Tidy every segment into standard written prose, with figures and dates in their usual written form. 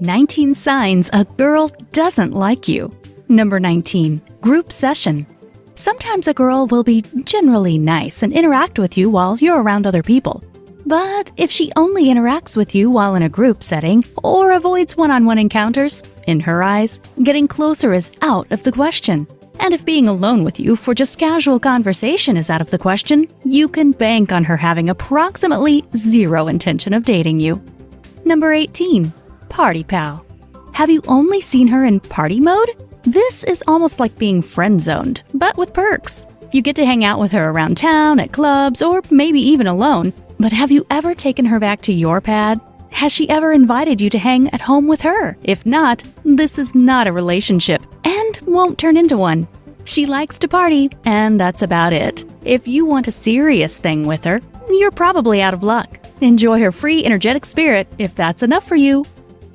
19 signs a girl doesn't like you. Number 19. Group session. Sometimes a girl will be generally nice and interact with you while you're around other people. But if she only interacts with you while in a group setting or avoids one-on-one encounters, in her eyes, getting closer is out of the question. And if being alone with you for just casual conversation is out of the question, you can bank on her having approximately zero intention of dating you. Number 18. Party pal. Have you only seen her in party mode? This is almost like being friend-zoned, but with perks. You get to hang out with her around town, at clubs, or maybe even alone. But have you ever taken her back to your pad? Has she ever invited you to hang at home with her? If not, this is not a relationship and won't turn into one. She likes to party, and that's about it. If you want a serious thing with her, you're probably out of luck. Enjoy her free, energetic spirit if that's enough for you.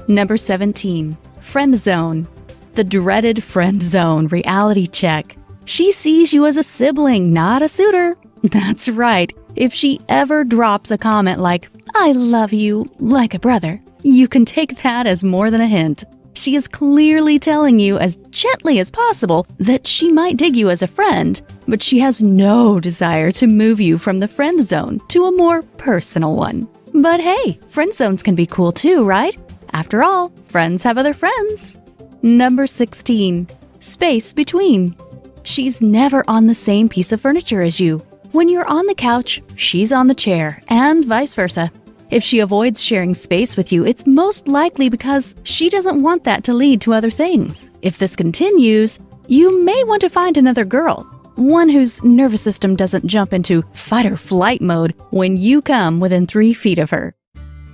Number 17. Friend zone. The dreaded friend zone reality check. She sees you as a sibling, not a suitor. That's right. If she ever drops a comment like, "I love you like a brother," you can take that as more than a hint. She is clearly telling you as gently as possible that she might dig you as a friend, but she has no desire to move you from the friend zone to a more personal one. But hey, friend zones can be cool too, right? After all, friends have other friends. Number 16. Space between. She's never on the same piece of furniture as you. When you're on the couch, she's on the chair, and vice versa. If she avoids sharing space with you, it's most likely because she doesn't want that to lead to other things. If this continues, you may want to find another girl, one whose nervous system doesn't jump into fight or flight mode when you come within 3 feet of her.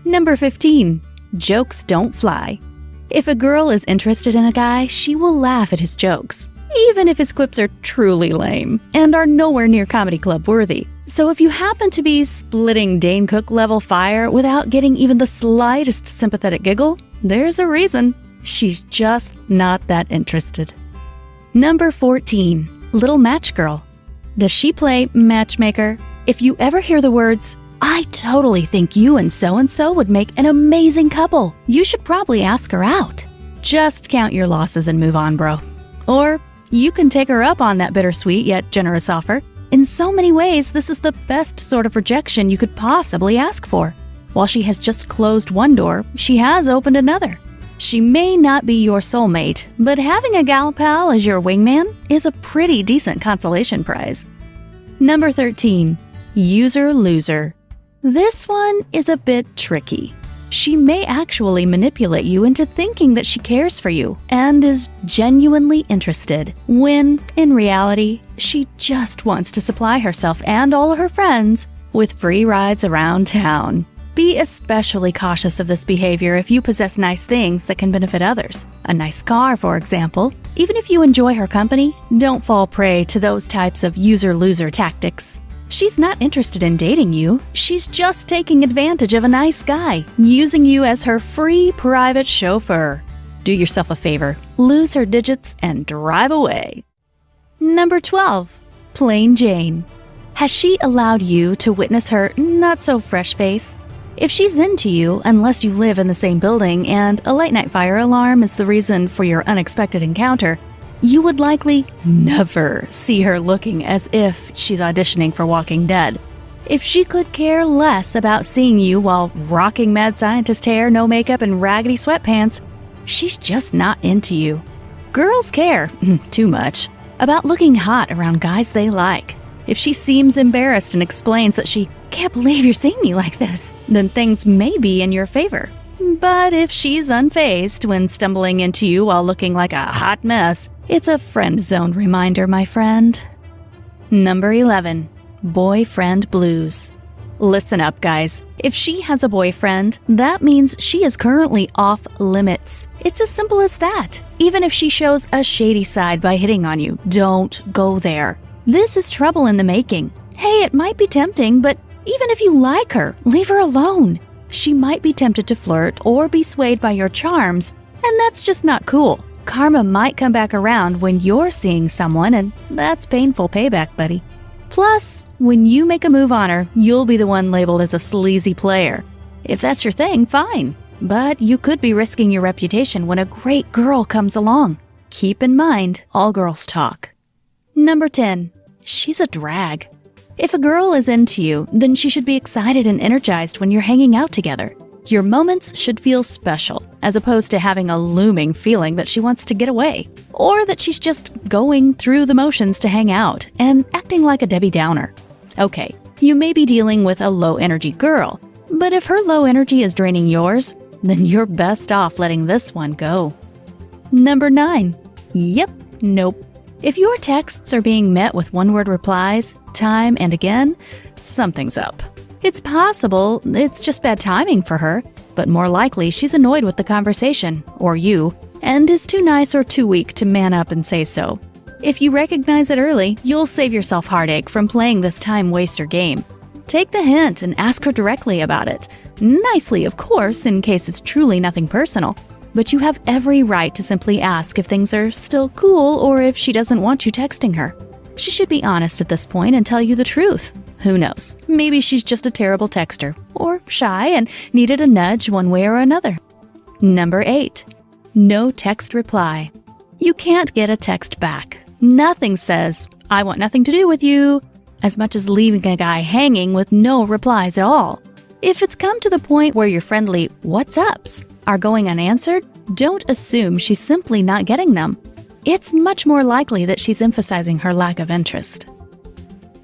Number 15. Jokes don't fly. If a girl is interested in a guy, she will laugh at his jokes, even if his quips are truly lame and are nowhere near comedy club worthy. So if you happen to be splitting Dane Cook level fire without getting even the slightest sympathetic giggle, there's a reason. She's just not that interested. Number 14. Little match girl. Does she play matchmaker? If you ever hear the words, "I totally think you and so would make an amazing couple," you should probably ask her out. Just count your losses and move on, bro. Or you can take her up on that bittersweet yet generous offer. In so many ways, this is the best sort of rejection you could possibly ask for. While she has just closed one door, she has opened another. She may not be your soulmate, but having a gal pal as your wingman is a pretty decent consolation prize. Number 13. User loser. This one is a bit tricky. She may actually manipulate you into thinking that she cares for you and is genuinely interested, when, in reality, she just wants to supply herself and all of her friends with free rides around town. Be especially cautious of this behavior if you possess nice things that can benefit others. A nice car, for example. Even if you enjoy her company, don't fall prey to those types of user-loser tactics. She's not interested in dating you. She's just taking advantage of a nice guy, using you as her free private chauffeur. Do yourself a favor, lose her digits and drive away. Number 12. Plain Jane. Has she allowed you to witness her not-so-fresh face? If she's into you, unless you live in the same building and a late-night fire alarm is the reason for your unexpected encounter, you would likely never see her looking as if she's auditioning for Walking Dead. If she could care less about seeing you while rocking mad scientist hair, no makeup, and raggedy sweatpants, she's just not into you. Girls care, too much, about looking hot around guys they like. If she seems embarrassed and explains that she can't believe you're seeing me like this, then things may be in your favor. But if she's unfazed when stumbling into you while looking like a hot mess, it's a friend zone reminder, my friend. Number 11. Boyfriend blues. Listen up, guys. If she has a boyfriend, that means she is currently off limits. It's as simple as that. Even if she shows a shady side by hitting on you, don't go there. This is trouble in the making. Hey, it might be tempting, but even if you like her, leave her alone. She might be tempted to flirt or be swayed by your charms, and that's just not cool. Karma might come back around when you're seeing someone, and that's painful payback, buddy. Plus, when you make a move on her, you'll be the one labeled as a sleazy player. If that's your thing, fine. but you could be risking your reputation when a great girl comes along. Keep in mind, all girls talk. Number 10. She's a drag. If a girl is into you, then she should be excited and energized when you're hanging out together. Your moments should feel special, as opposed to having a looming feeling that she wants to get away, or that she's just going through the motions to hang out and acting like a Debbie Downer. Okay, you may be dealing with a low-energy girl, but if her low energy is draining yours, then you're best off letting this one go. Number 9. Yep, nope. If your texts are being met with one-word replies, time and again, something's up. It's possible it's just bad timing for her, but more likely she's annoyed with the conversation, or you, and is too nice or too weak to man up and say so. If you recognize it early, you'll save yourself heartache from playing this time-waster game. Take the hint and ask her directly about it. Nicely, of course, in case it's truly nothing personal. But you have every right to simply ask if things are still cool or if she doesn't want you texting her. She should be honest at this point and tell you the truth. Who knows? Maybe she's just a terrible texter, or shy and needed a nudge one way or another. Number 8. No text reply. You can't get a text back. Nothing says, "I want nothing to do with you," as much as leaving a guy hanging with no replies at all. If it's come to the point where your friendly "what's ups" are going unanswered, don't assume she's simply not getting them. It's much more likely that she's emphasizing her lack of interest.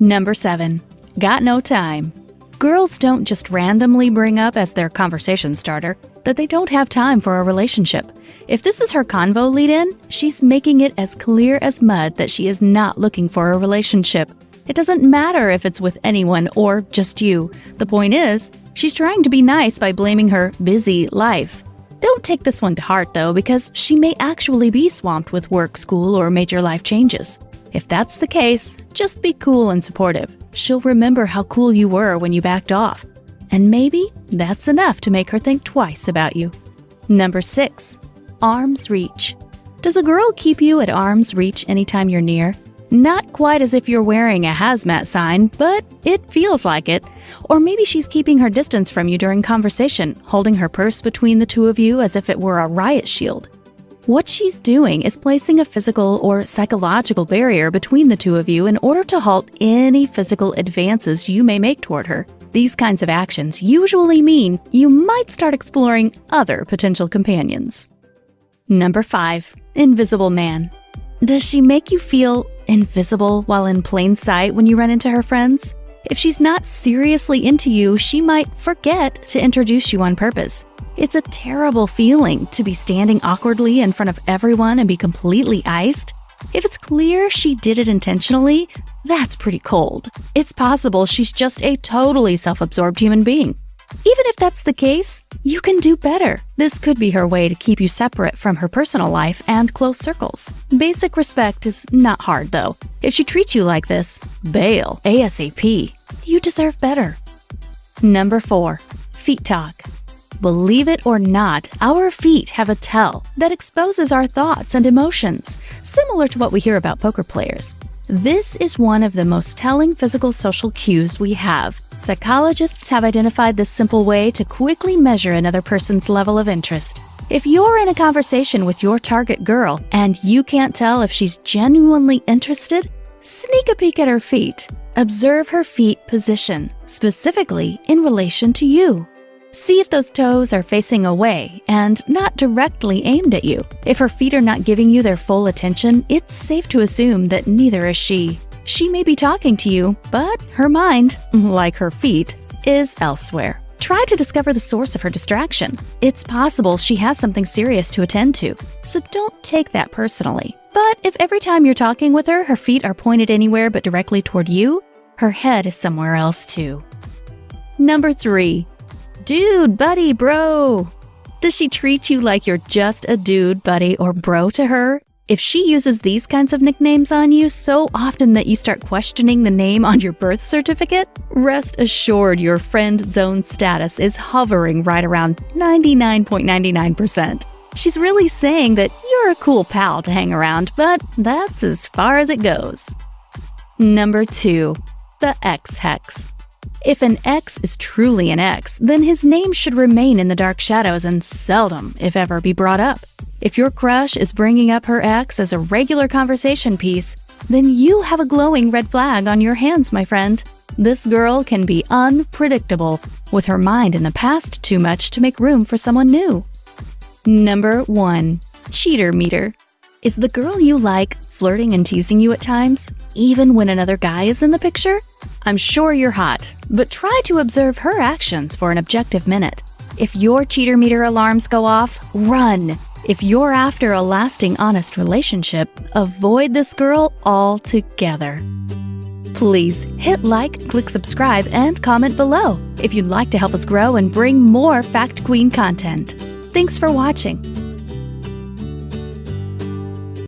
Number 7. Got no time. Girls don't just randomly bring up as their conversation starter that they don't have time for a relationship. If this is her convo lead-in, she's making it as clear as mud that she is not looking for a relationship. It doesn't matter if it's with anyone or just you. The point is, she's trying to be nice by blaming her busy life. Don't take this one to heart, though, because she may actually be swamped with work, school, or major life changes. If that's the case, just be cool and supportive. She'll remember how cool you were when you backed off. And maybe that's enough to make her think twice about you. Number 6. Arm's reach. Does a girl keep you at arm's reach anytime you're near? Not quite as if you're wearing a hazmat sign, but it feels like it. Or maybe she's keeping her distance from you during conversation, holding her purse between the two of you as if it were a riot shield. What she's doing is placing a physical or psychological barrier between the two of you in order to halt any physical advances you may make toward her. These kinds of actions usually mean you might start exploring other potential companions. Number 5. Invisible man. Does she make you feel invisible while in plain sight when you run into her friends? If she's not seriously into you, she might forget to introduce you on purpose. It's a terrible feeling to be standing awkwardly in front of everyone and be completely iced. If it's clear she did it intentionally, that's pretty cold. It's possible she's just a totally self-absorbed human being. Even if that's the case, you can do better. This could be her way to keep you separate from her personal life and close circles. Basic respect is not hard, though. If she treats you like this, bail ASAP. You deserve better. Number 4. Feet talk. Believe it or not, our feet have a tell that exposes our thoughts and emotions, similar to what we hear about poker players. This is one of the most telling physical social cues we have. Psychologists have identified this simple way to quickly measure another person's level of interest. If you're in a conversation with your target girl and you can't tell if she's genuinely interested, sneak a peek at her feet. Observe her feet position, specifically in relation to you. See if those toes are facing away and not directly aimed at you. If her feet are not giving you their full attention, it's safe to assume that neither is she. She may be talking to you, but her mind, like her feet, is elsewhere. Try to discover the source of her distraction. It's possible she has something serious to attend to, so don't take that personally. But if every time you're talking with her, her feet are pointed anywhere but directly toward you, her head is somewhere else too. Number 3. Dude, buddy, bro. Does she treat you like you're just a dude, buddy, or bro to her? If she uses these kinds of nicknames on you so often that you start questioning the name on your birth certificate, rest assured your friend zone status is hovering right around 99.99%. She's really saying that you're a cool pal to hang around, but that's as far as it goes. Number 2. The X-Hex. If an ex is truly an ex, then his name should remain in the dark shadows and seldom, if ever, be brought up. If your crush is bringing up her ex as a regular conversation piece, then you have a glowing red flag on your hands, my friend. This girl can be unpredictable, with her mind in the past too much to make room for someone new. Number 1. Cheater meter. Is the girl you like flirting and teasing you at times, even when another guy is in the picture? I'm sure you're hot, but try to observe her actions for an objective minute. If your cheater meter alarms go off, run. If you're after a lasting, honest relationship, avoid this girl altogether. Please hit like, click subscribe, and comment below if you'd like to help us grow and bring more Fact Queen content. Thanks for watching.